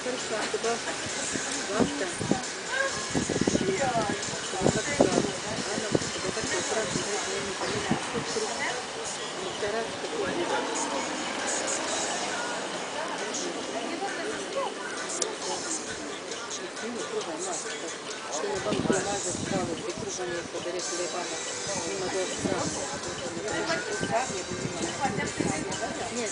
Хорошо, куда? Завтра. Нет,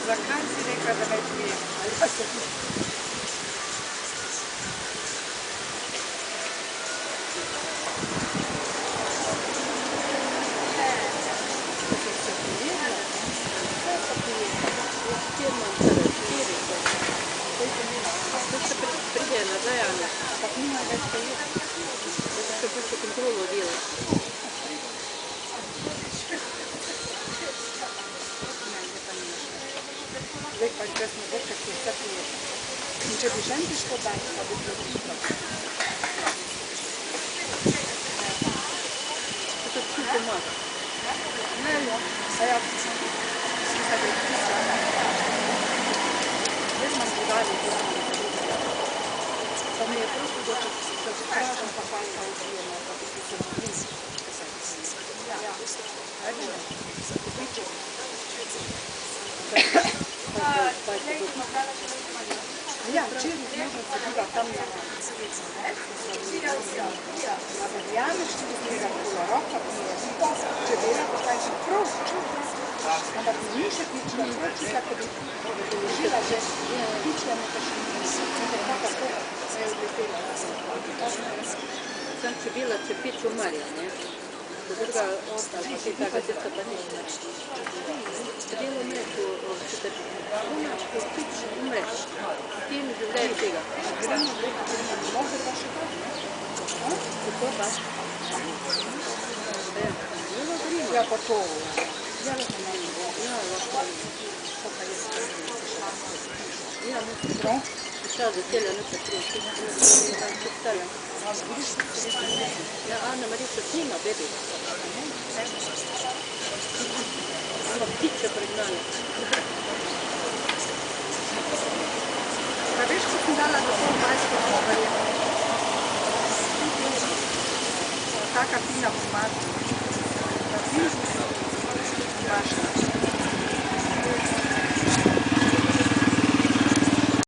Zakaj si rekla, da naj pijem? Придя назад, Анна. Так нima več kaj je. Это что просто контролу делать. Zdaj pa če smo večer, ki vse pije. In če bi žen šlo dati, pa bi bilo dobro. Это все бумага. Ne, a ja sem se predpisala. Zdaj imam podali, pa mi je prosto, da se vprašam, pa kaj pa odvijemo, pa bi se blizu. Ja, ajde, kupiček. Ja, včeraj možno hodila tam na verjameš, če bi tega kola roka, če bi rada kaj še prav čutila, ampak mi še ničila prav čutila, ko bi položila že pičla nekaj še nisem, nekaj tako se je odletela. Sam čebela čepič umarja, ne? Druga ostala, pa ti taka česta pa ne umre. Čebela umre, če te pič umre. Ti mi življajo tega. Gremo gledati, gremo domov, gremo še kaj, ne? Kako pa? Zelo gremo. Ja, pa to, ja. Ja, lahko. To pa je skrbno, se še lahko. Ja, no, Dobro. Šta za cijela noća prije? Čestala. Ja, Ana Marisa snima, bebi. Ono ptiče pregnali. Pa veš, ko sem dala do pol majsko poštarje? Taka fina pomada.